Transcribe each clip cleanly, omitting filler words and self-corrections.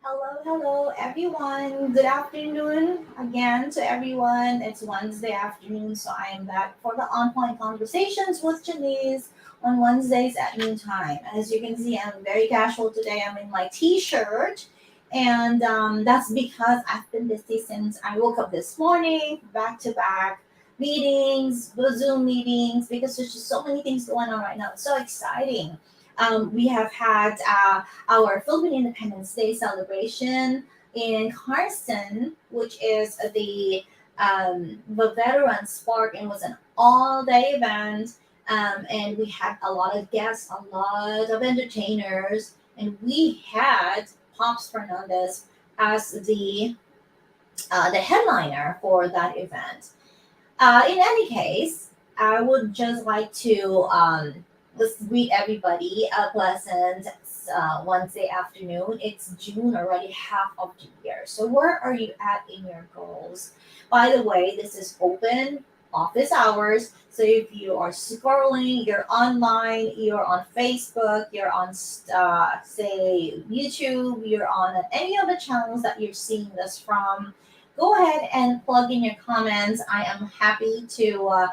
Hello, everyone. Good afternoon again to everyone. It's Wednesday afternoon, so I am back for the OnPoint conversations with Janice on Wednesdays at noontime. As you can see, I'm very casual today. I'm in my t-shirt, and that's because I've been busy since I woke up this morning, back to back meetings, Zoom meetings, because there's just so many things going on right now. It's so exciting. We have had our Philippine Independence Day celebration in Carson, which is the Veterans Park, and was an all-day event. And we had a lot of guests, a lot of entertainers, and we had Pops Fernandez as the headliner for that event. In any case, I would just like to just greet everybody a pleasant Wednesday afternoon. It's June already, half of the year. So where are you at in your goals? By the way, this is open office hours. So if you are scrolling, you're online, you're on Facebook, you're on say YouTube, you're on any of the channels that you're seeing this from, go ahead and plug in your comments. I am happy to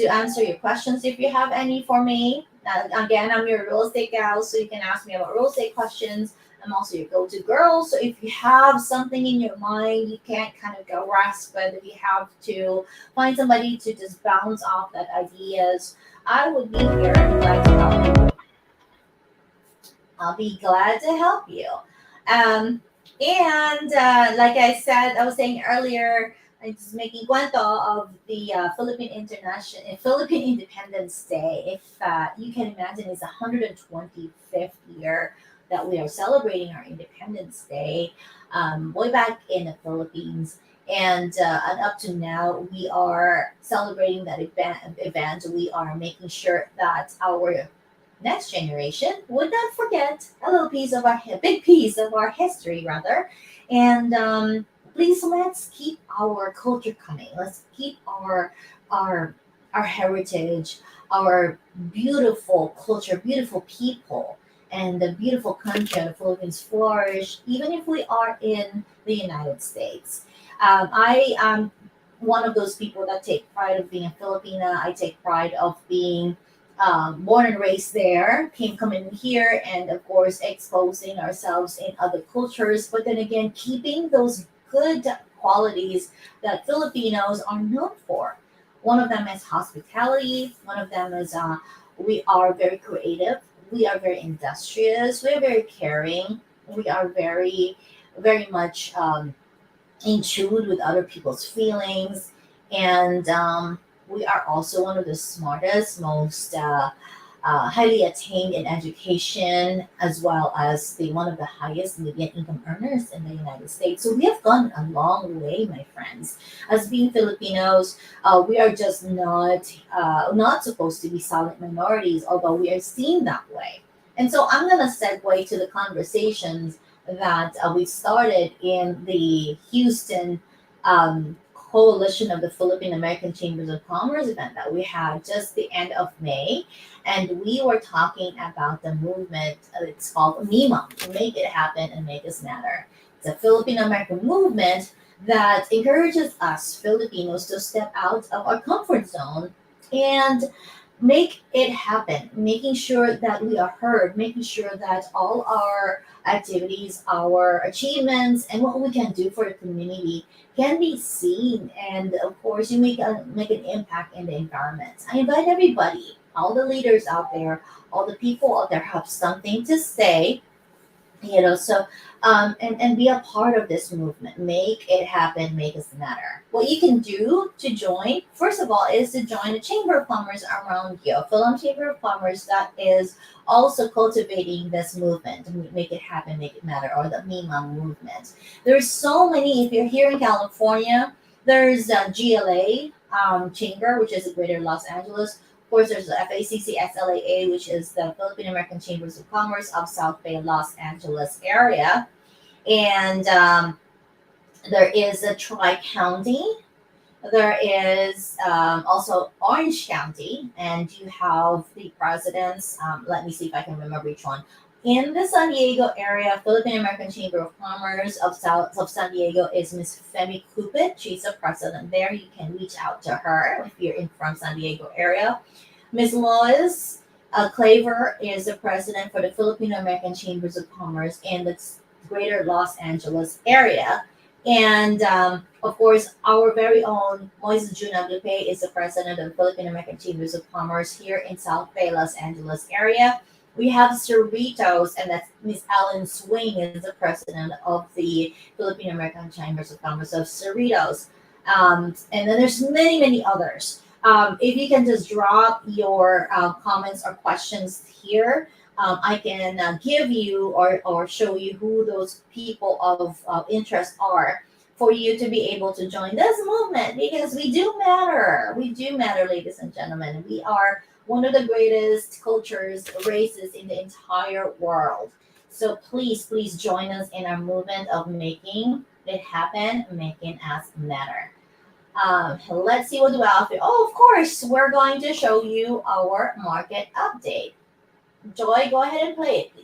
answer your questions if you have any for me. Again, I'm your real estate gal, so you can ask me about real estate questions. I'm also your go-to girl. So if you have something in your mind, you can't kind of grasp it. If you have to find somebody to just bounce off that ideas, I would be here and glad to help you. I'll be glad to help you. Um, and like I said, I was saying earlier, I'm just making cuento of the Philippine Independence Day. If you can imagine, it's 125th year that we are celebrating our Independence Day, way back in the Philippines. And up to now, we are celebrating that event. We are making sure that our next generation would not forget a little piece of our big piece of our history rather. And please, let's keep our culture coming. Let's keep our our heritage, our beautiful culture, beautiful people, and the beautiful country of the Philippines flourish even if we are in the United States. I am one of those people that take pride of being a Filipina. I take pride of being born and raised there, came coming here, and of course exposing ourselves in other cultures. But then again, keeping those good qualities that Filipinos are known for. One of them is hospitality. One of them is we are very creative. We are very industrious. We are very caring. We are very much in tune with other people's feelings, and we are also one of the smartest, most highly attained in education, as well as the one of the highest median income earners in the United States. So we have gone a long way, my friends. As being Filipinos, we are just not supposed to be silent minorities, although we are seen that way. And so I'm gonna segue to the conversations that we started in the Houston coalition of the Philippine American Chambers of Commerce event that we had just the end of May. And we were talking about the movement, it's called MIMA, to make it happen and make us matter. It's a Philippine American movement that encourages us Filipinos to step out of our comfort zone and make it happen, making sure that we are heard, making sure that all our activities, our achievements, and what we can do for the community can be seen. And of course, you make an impact in the environment. I invite everybody, all the leaders out there, all the people out there have something to say, and be a part of this movement, make it happen, make us matter. What you can do to join, first of all, is to join the chamber of commerce around you, a Philam Chamber of Commerce that is also cultivating this movement, make it happen, make it matter, or the MIMA movement. There's so many. If you're here in California, there's a GLA chamber, which is Greater Los Angeles. Of course, there's the FACC-SLAA, which is the Philippine American Chambers of Commerce of South Bay, Los Angeles area. And there is a Tri-County. There is also Orange County, and you have the presidents. Let me see if I can remember each one. In the San Diego area, Philippine American Chamber of Commerce of South of San Diego is Miss Femi Cupid. She's the president there. You can reach out to her if you're in from San Diego area. Miss Lois Claver is the president for the Filipino American Chambers of Commerce in the greater Los Angeles area. And of course, our very own Moises Juna Dupe is the president of the Philippine American Chambers of Commerce here in South Bay, Los Angeles area. We have Cerritos, and that's Miss Ellen Swing is the president of the Philippine American Chambers of Commerce of Cerritos. And then there's many, many others. If you can just drop your comments or questions here, I can give you or show you who those people of interest are for you to be able to join this movement because we do matter. We do matter, ladies and gentlemen. We are one of the greatest cultures, races in the entire world. So please, please join us in our movement of making it happen, making us matter. Let's see what do I. Oh, of course, we're going to show you our market update. Joy, go ahead and play it, please.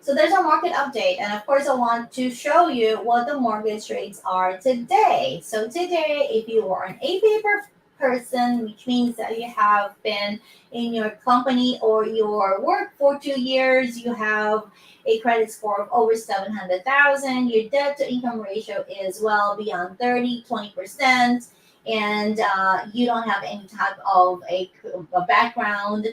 So there's a market update, and of course, I want to show you what the mortgage rates are today. So today, if you are an A paper person, which means that you have been in your company or your work for 2 years, you have a credit score of over 700,000, your debt to income ratio is well beyond 20%, and you don't have any type of a background.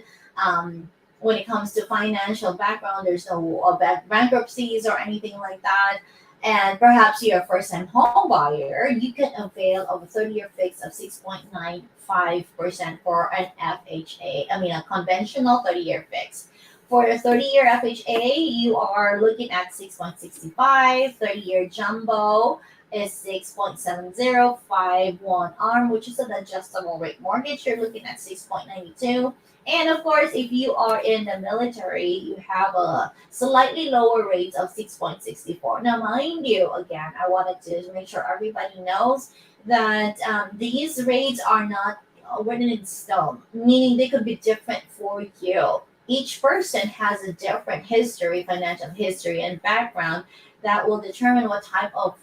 When it comes to financial background, there's no bankruptcies or anything like that. And perhaps you're a first time home buyer, you can avail of a 30-year fix of 6.95% for an FHA. I mean, a conventional 30-year fix. For a 30-year FHA, you are looking at 6.65. 30-year jumbo is 6.7051 arm, which is an adjustable rate mortgage. You're looking at 6.92. And of course, if you are in the military, you have a slightly lower rates of 6.64. Now, mind you, again, I wanted to make sure everybody knows that these rates are not written in stone, meaning they could be different for you. Each person has a different history, financial history, and background that will determine what type of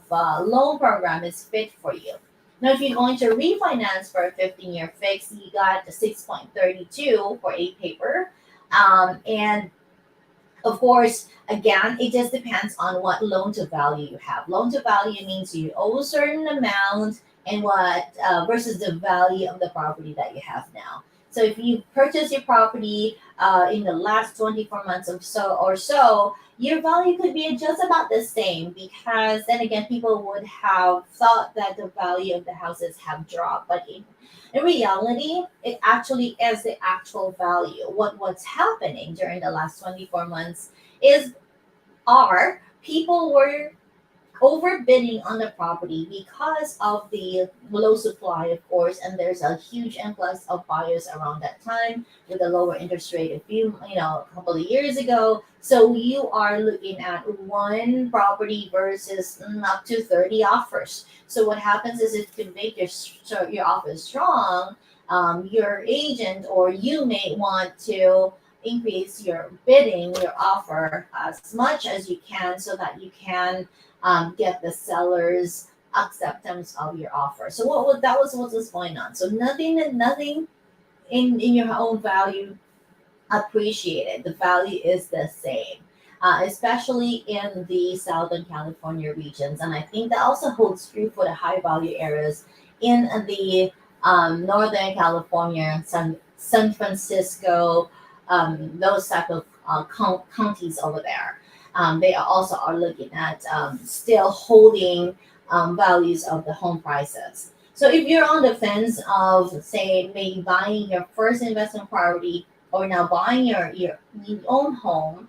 loan program is fit for you. Now, if you're going to refinance for a 15-year fix, you got the 6.32 for a paper. And of course, again, it just depends on what loan to value you have. Loan to value means you owe a certain amount and what versus the value of the property that you have now. So if you purchase your property in the last 24 months or so, your value could be just about the same because then again, people would have thought that the value of the houses have dropped, but in reality, it actually is the actual value. What's happening during the last 24 months is are people were overbidding on the property because of the low supply, of course, and there's a huge influx of buyers around that time with a lower interest rate a couple of years ago. So you are looking at one property versus up to 30 offers. So what happens is if to make your offer strong, your agent or you may want to increase your bidding, your offer as much as you can so that you can get the seller's acceptance of your offer. So that was what was going on. So nothing in your own value appreciated. The value is the same, especially in the Southern California regions. And I think that also holds true for the high value areas in the Northern California, San Francisco, those type of counties over there. They also are looking at still holding values of the home prices. So if you're on the fence of, say, maybe buying your first investment property or now buying your own home,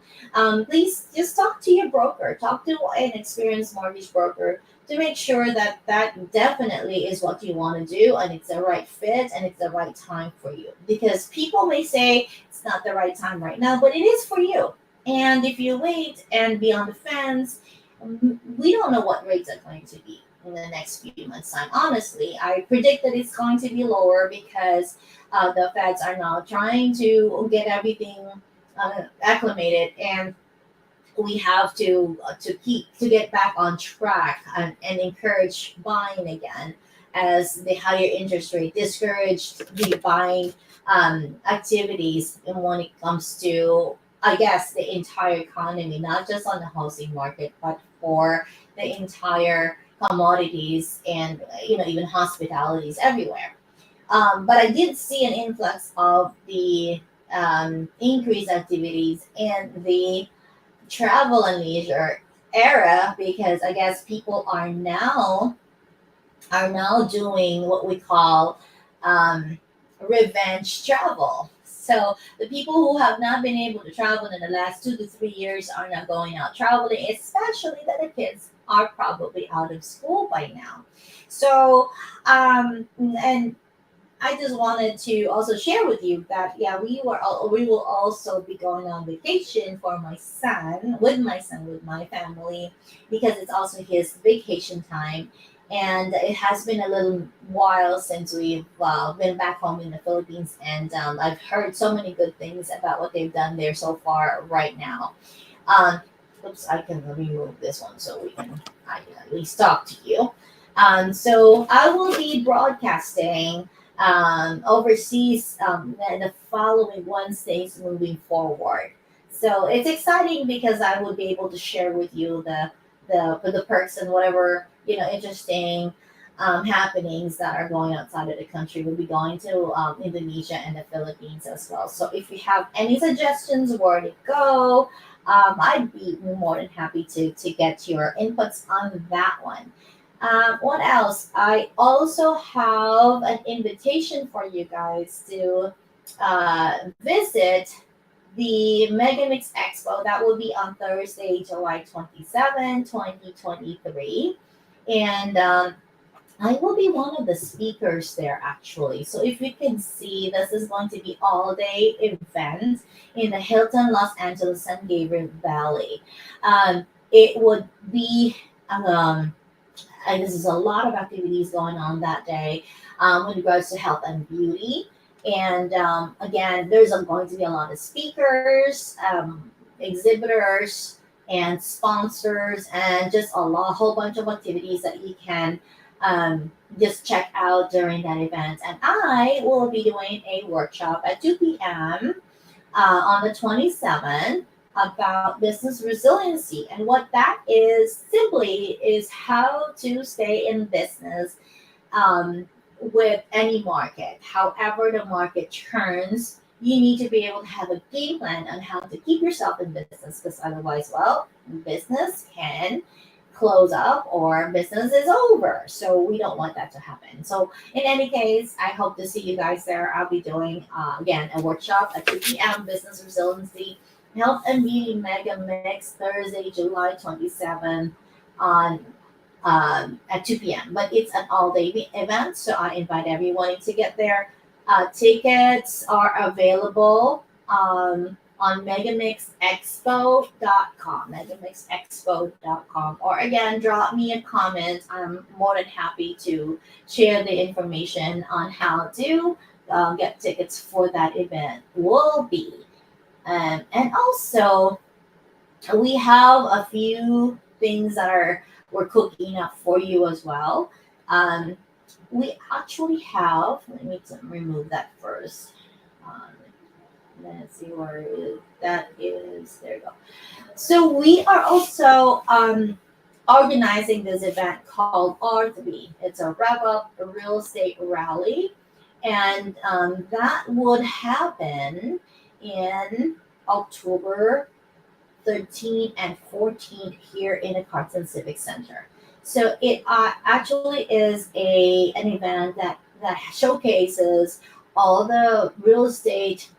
please just talk to your broker, talk to an experienced mortgage broker to make sure that that definitely is what you want to do and it's the right fit and it's the right time for you. Because people may say it's not the right time right now, but it is for you. And if you wait and be on the fence, we don't know what rates are going to be in the next few months' time. Honestly, I predict that it's going to be lower because the feds are now trying to get everything acclimated, and we have to get back on track and encourage buying again, as the higher interest rate discouraged the buying activities. And when it comes to, I guess, the entire economy, not just on the housing market, but for the entire commodities and even hospitalities everywhere. But I did see an influx of the increased activities in the travel and leisure era, because I guess people are now doing what we call um, revenge travel. So the people who have not been able to travel in the last 2 to 3 years are now going out traveling, especially that the kids are probably out of school by now. So and I just wanted to also share with you that yeah, we will also be going on vacation for my with my family, because it's also his vacation time, and it has been a little while since we've been back home in the Philippines, and I've heard so many good things about what they've done there so far. Right now, um, oops, I can remove this one so I can at least talk to you. So I will be broadcasting overseas the following Wednesdays moving forward. So it's exciting because I would be able to share with you the perks and whatever interesting happenings that are going outside of the country. We'll be going to Indonesia and the Philippines as well. So if you have any suggestions where to go, I'd be more than happy to get your inputs on that one. What else? I also have an invitation for you guys to visit the Megamix Expo. That will be on Thursday, July 27, 2023. And I will be one of the speakers there, actually. So if you can see, this is going to be all day event in the Hilton Los Angeles San Gabriel Valley. It would be and this is a lot of activities going on that day with regards to health and beauty. And again, there's going to be a lot of speakers, exhibitors, and sponsors, and just a whole bunch of activities that you can just check out during that event. And I will be doing a workshop at 2 p.m. On the 27th about business resiliency. And what that is simply is how to stay in business with any market. However the market turns, you need to be able to have a game plan on how to keep yourself in business, because otherwise, well, business can close up or business is over. So we don't want that to happen. So in any case, I hope to see you guys there. I'll be doing again a workshop at 2 p.m. Business Resiliency Health and Beauty Mega Mix Thursday, July 27th on at 2 p.m. But it's an all-day event, so I invite everyone to get there. Tickets are available on megamixexpo.com, megamixexpo.com. Or again, drop me a comment. I'm more than happy to share the information on how to get tickets for that event. Will be. And also, we have a few things that are we're cooking up for you as well. Um, we actually have. Let me remove that first. Um, let's see where that is. There you go. So we are also organizing this event called R3. It's a rev up a real estate rally, and that would happen in October 13 and 14 here in the Carson Civic Center. So it actually is an event that showcases all the real estate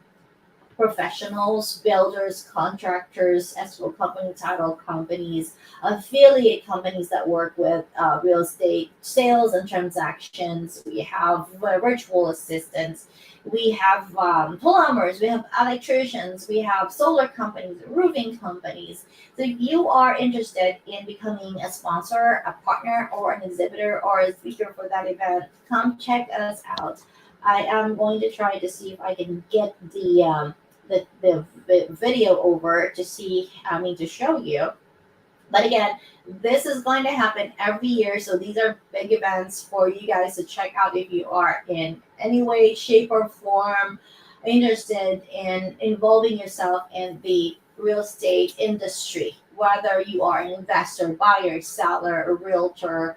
professionals, builders, contractors, escrow company, title companies, affiliate companies that work with real estate sales and transactions. We have virtual assistants. We have plumbers. We have electricians. We have solar companies, roofing companies. So if you are interested in becoming a sponsor, a partner, or an exhibitor, or a speaker for that event, come check us out. I am going to try to see if I can get the video over to see, I mean, to show you. But again, this is going to happen every year. So these are big events for you guys to check out if you are in any way, shape, or form interested in involving yourself in the real estate industry, whether you are an investor, buyer, seller, a realtor,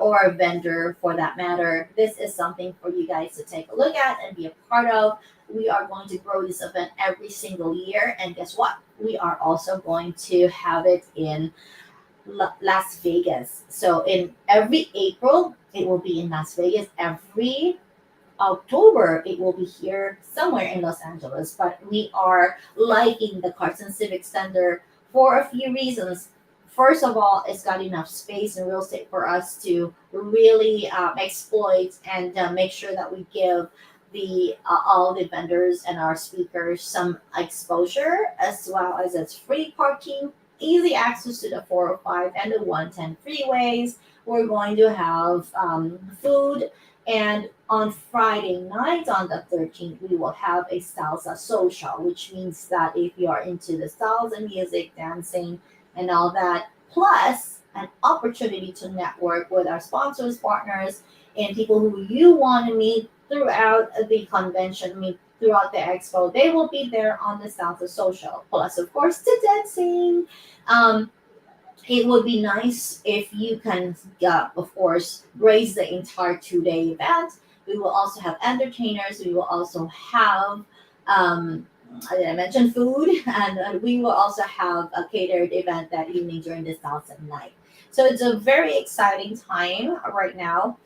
or a vendor for that matter. This is something for you guys to take a look at and be a part of. We are going to grow this event every single year. And guess what? We are also going to have it in Las Vegas. So in every April, it will be in Las Vegas. Every October, it will be here somewhere in Los Angeles. But we are liking the Carson Civic Center for a few reasons. First of all, it's got enough space and real estate for us to really exploit and make sure that we give the all the vendors and our speakers some exposure, as well as it's free parking, easy access to the 405 and the 110 freeways. We're going to have food, and on Friday night, on the 13th, we will have a salsa social, which means that if you are into the salsa music, dancing, and all that, plus an opportunity to network with our sponsors, partners, and people who you want to meet throughout the convention, meet throughout the expo. They will be there on the salsa social, plus, of course, the dancing. Um, it would be nice if you can, of course, raise the entire 2 day event. We will also have entertainers. We will also have, I mentioned food, and we will also have a catered event that evening during the salsa night. So it's a very exciting time right now.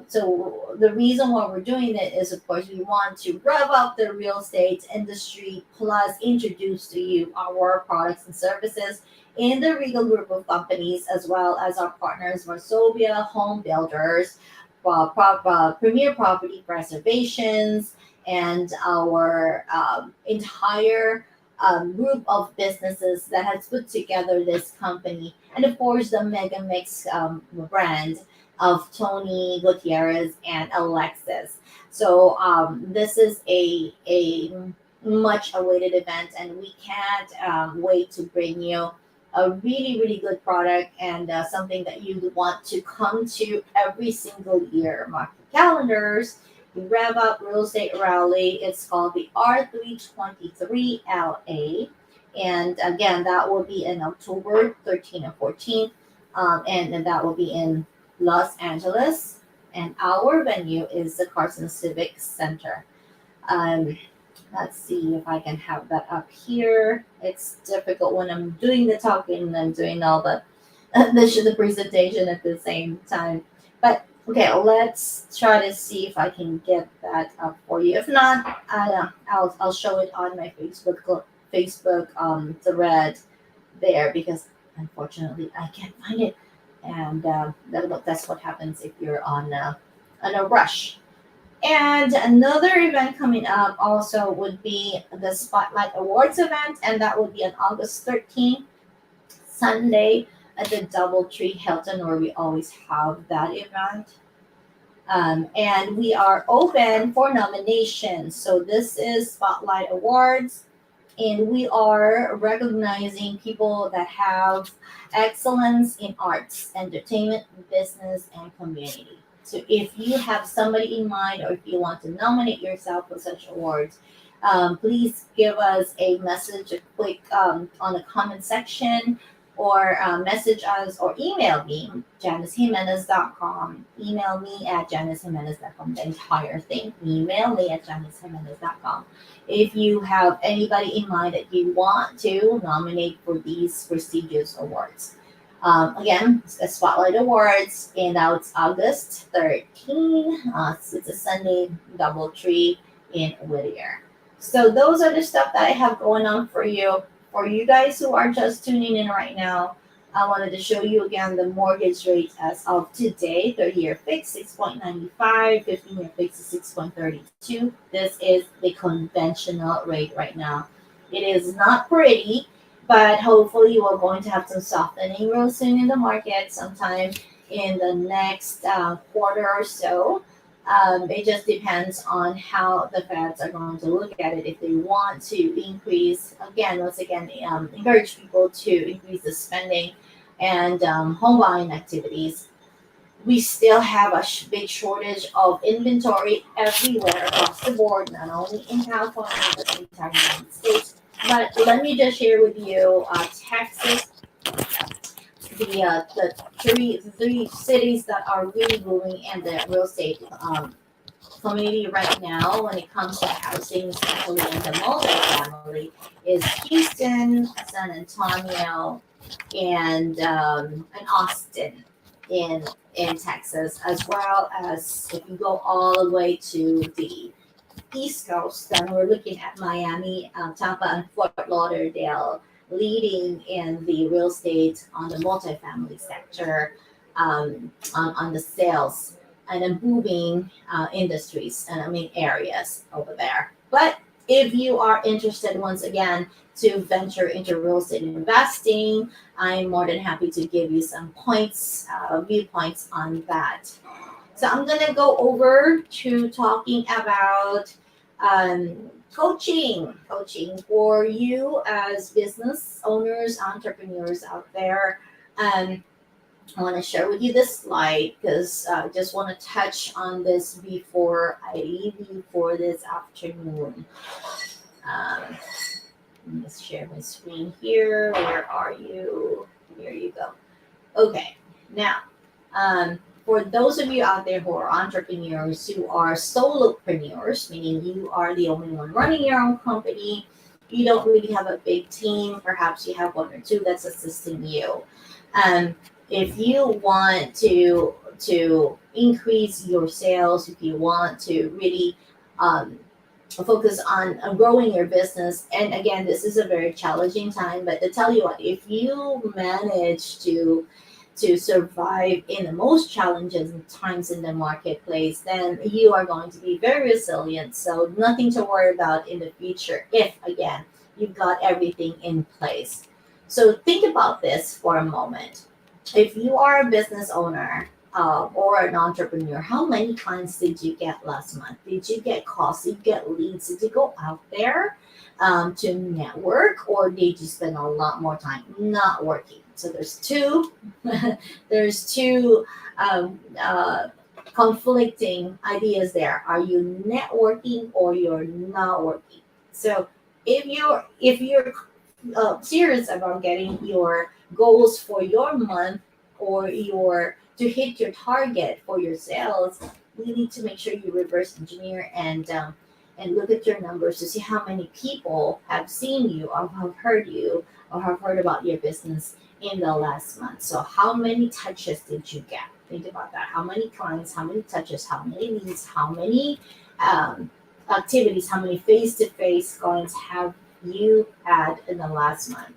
So the reason why we're doing it is, of course, we want to rev up the real estate industry, plus introduce to you our products and services in the Regal group of companies, as well as our partners, Varsovia Home Builders, Premier Property Preservations, and our entire group of businesses that has put together this company. And of course, the Mega Mix brand of Tony Gutierrez and Alexis. So this is a much awaited event, and we can't wait to bring you a really, really good product, and something that you want to come to every single year. Mark your calendars. The Rev Up Real Estate Rally. It's called the R323 LA. And again, that will be in October 13th and 14th. And that will be in Los Angeles. And our venue is the Carson Civic Center. Um, let's see if I can have that up here. It's difficult when I'm doing the talking and I'm doing all the presentation at the same time. But okay, let's try to see if I can get that up for you. If not, I'll show it on my Facebook thread there, because unfortunately I can't find it. And that's what happens if you're on a rush. And another event coming up also would be the Spotlight Awards event, and that would be on August 13th, Sunday, at the Doubletree Hilton, where we always have that event. And we are open for nominations. So this is Spotlight Awards, and we are recognizing people that have excellence in arts, entertainment, business, and community. So if you have somebody in mind, or if you want to nominate yourself for such awards, please give us a message, a quick on the comment section, or message us or email me, janicejimenez.com. Email me at janicejimenez.com. The entire thing. Email me at janicejimenez.com if you have anybody in mind that you want to nominate for these prestigious awards. Again, it's the Spotlight Awards, and now it's August 13. It's a Sunday, Doubletree in Whittier. So those are the stuff that I have going on for you. For you guys who are just tuning in right now, I wanted to show you again the mortgage rates as of today. 30-year fixed 6.95, 15-year fixed is 6.32. This is the conventional rate right now. It is not pretty, but hopefully we're going to have some softening real soon in the market, sometime in the next quarter or so. It just depends on how the Feds are going to look at it. If they want to increase, once again, encourage people to increase the spending and home buying activities. We still have a big shortage of inventory everywhere across the board, not only in California, but in the entire United States. But let me just share with you Texas, the three cities that are really booming and the real estate community right now when it comes to housing, especially in the multifamily, is Houston, San Antonio, and Austin in Texas, as well as if you go all the way to the East Coast, then we're looking at Miami, Tampa, and Fort Lauderdale, leading in the real estate on the multifamily sector, on the sales, and then booming industries and areas over there. But if you are interested, once again, to venture into real estate investing, I'm more than happy to give you some viewpoints on that. So I'm gonna go over to talking about coaching for you as business owners, entrepreneurs out there. I want to share with you this slide because I just want to touch on this before I leave you for this afternoon. Let me share my screen here. Where are you? Here you go. Okay, now, for those of you out there who are entrepreneurs, who are solopreneurs, meaning you are the only one running your own company, you don't really have a big team, perhaps you have one or two that's assisting you. If you want to increase your sales, if you want to really focus on growing your business, and again, this is a very challenging time, but to tell you what, if you manage to survive in the most challenging times in the marketplace, then you are going to be very resilient. So nothing to worry about in the future if, again, you've got everything in place. So think about this for a moment. If you are a business owner or an entrepreneur, how many clients did you get last month? Did you get calls? Did you get leads? Did you go out there to network, or did you spend a lot more time not working? So there's two conflicting ideas there. Are you networking or you're not working? So if you're serious about getting your goals for your month, or your to hit your target for your sales, you need to make sure you reverse engineer and look at your numbers to see how many people have seen you or have heard you or have heard about your business in the last month. So how many touches did you get? Think about that. How many clients, how many touches, how many leads, how many activities, how many face-to-face clients have you had in the last month?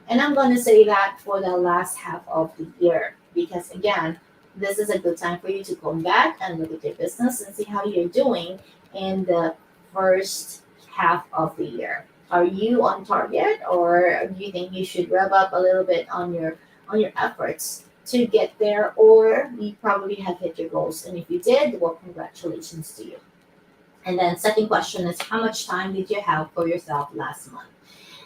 And I'm going to say that for the last half of the year. because again, this is a good time for you to go back and look at your business and see how you're doing in the first half of the year. Are you on target, or do you think you should rev up a little bit on your efforts to get there, or you probably have hit your goals? And if you did, well, congratulations to you. And then second question is, how much time did you have for yourself last month?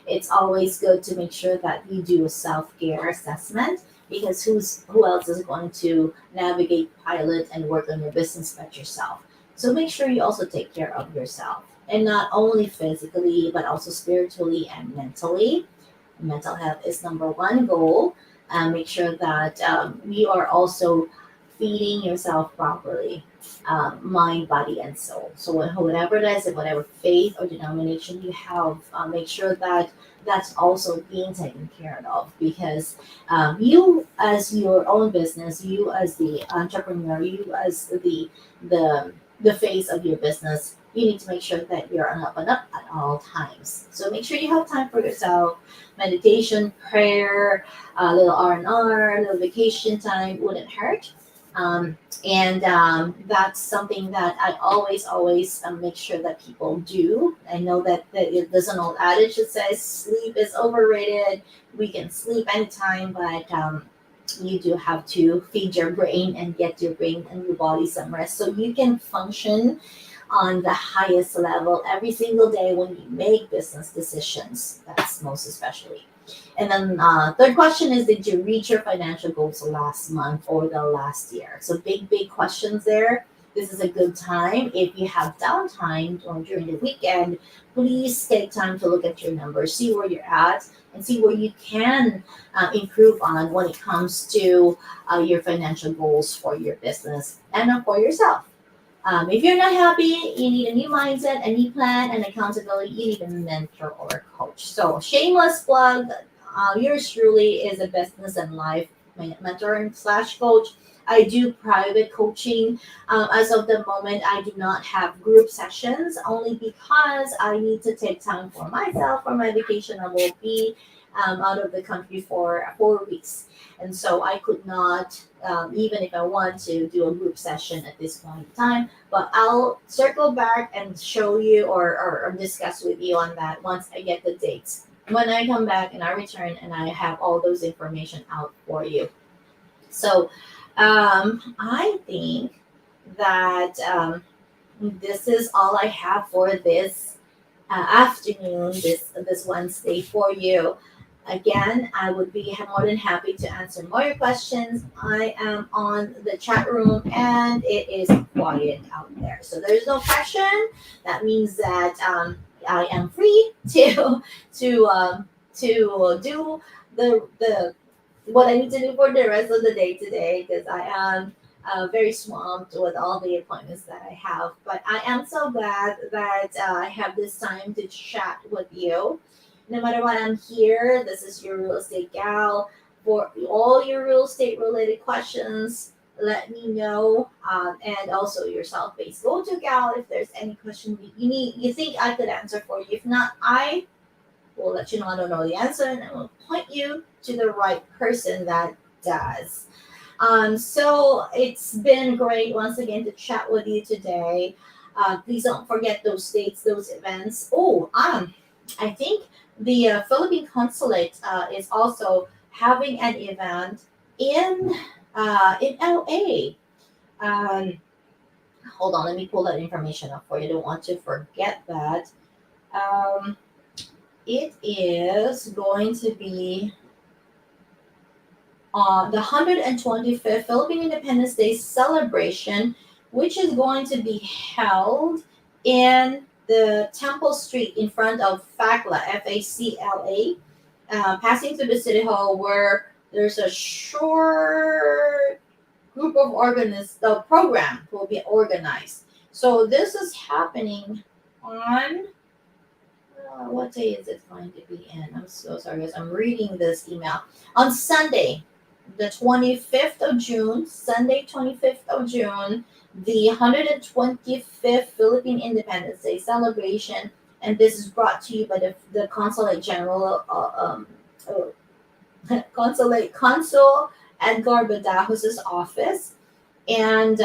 It's always good to make sure that you do a self-care assessment, because who else is going to navigate, pilot, and work on your business but yourself. So make sure you also take care of yourself, and not only physically but also spiritually and mentally. Mental health is number one goal. Make sure that you are also feeding yourself properly, mind, body, and soul. So whatever it is, whatever faith or denomination you have, make sure that that's also being taken care of, because you as your own business, you as the entrepreneur, you as the face of your business, you need to make sure that you're on up and up at all times. So make sure you have time for yourself, meditation, prayer, a little R&R, a little vacation time wouldn't hurt. And that's something that I always make sure that people do. I know that there's an old adage that says sleep is overrated. We can sleep anytime, but you do have to feed your brain and get your brain and your body some rest so you can function on the highest level every single day when you make business decisions. That's most especially. And then third question is, did you reach your financial goals last month or the last year? So big questions there. This is a good time. If you have downtime or during the weekend, please take time to look at your numbers, see where you're at, and see where you can improve on when it comes to your financial goals for your business and for yourself. If you're not happy, you need a new mindset, a new plan, and accountability. You need a mentor or a coach. So, shameless plug. Yours truly is a business and life mentor and slash coach. I do private coaching. As of the moment, I do not have group sessions, only because I need to take time for myself for my vacation. I will be out of the country for 4 weeks. And so I could not, even if I want to, do a group session at this point in time. But I'll circle back and show you, or discuss with you on that once I get the dates. When I come back and I return and I have all those information out for you. So I think that this is all I have for this afternoon, this Wednesday for you. Again, I would be more than happy to answer more your questions. I am on the chat room and it is quiet out there. So there's no question. That means that I am free to do the what I need to do for the rest of the day today, because I am very swamped with all the appointments that I have. But I am so glad that I have this time to chat with you. No matter what, I'm here. This is your real estate gal. For all your real estate related questions, let me know. And also your self-based go-to gal. If there's any question you think I could answer for you. If not, I will let you know I don't know the answer, and I will point you to the right person that does. So it's been great once again to chat with you today. Please don't forget those dates, those events. I think the Philippine consulate is also having an event in LA. Um, Hold on, let me pull that information up for you. I don't want to forget that. Um, it is going to be on the 125th Philippine Independence Day celebration, which is going to be held in the Temple Street in front of FACLA, FACLA, passing through the City Hall, where there's a short group of organists, the program will be organized. So this is happening on, what day is it going to be in? I'm so sorry, guys. I'm reading this email. On Sunday, the 25th of June, Sunday, 25th of June, the 125th Philippine Independence Day celebration. And this is brought to you by the Consulate General, Consul Edgar Badajos' office. And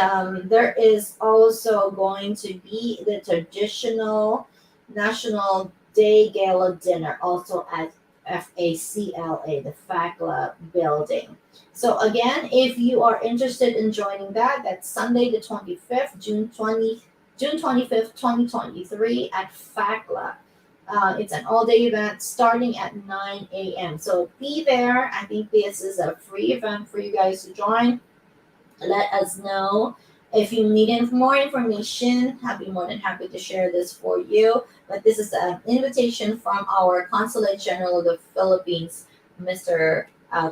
there is also going to be the traditional National Day Gala dinner also at FACLA, the FACLA building. So again, if you are interested in joining that, that's Sunday the 25th, June 25th, 2023 at FACLA. It's an all-day event starting at 9 a.m. So be there. I think this is a free event for you guys to join. Let us know if you need more information. I'll be more than happy to share this for you. But this is an invitation from our Consulate General of the Philippines, Mr.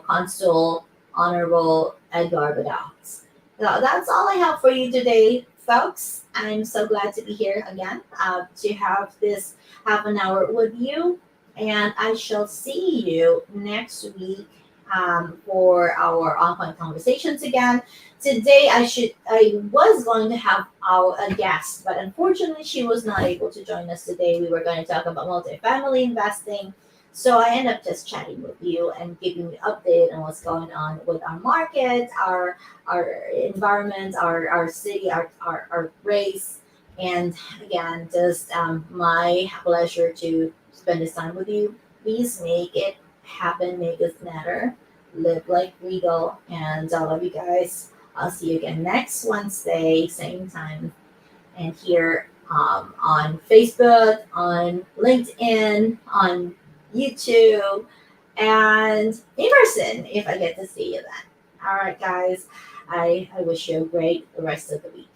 Consul Honorable Edgar Badaos. Now, that's all I have for you today, folks. I'm so glad to be here again to have this half an hour with you. And I shall see you next week for our on-point conversations again. Today I was going to have a guest, but unfortunately she was not able to join us today. We were going to talk about multifamily investing. So I end up just chatting with you and giving you an update on what's going on with our market, our environment, our city, our race. And again, just my pleasure to spend this time with you. Please make it happen, make it matter, live like regal, and I love you guys. I'll see you again next Wednesday, same time, and here on Facebook, on LinkedIn, on YouTube, and in person if I get to see you then. All right, guys, I wish you a great rest of the week.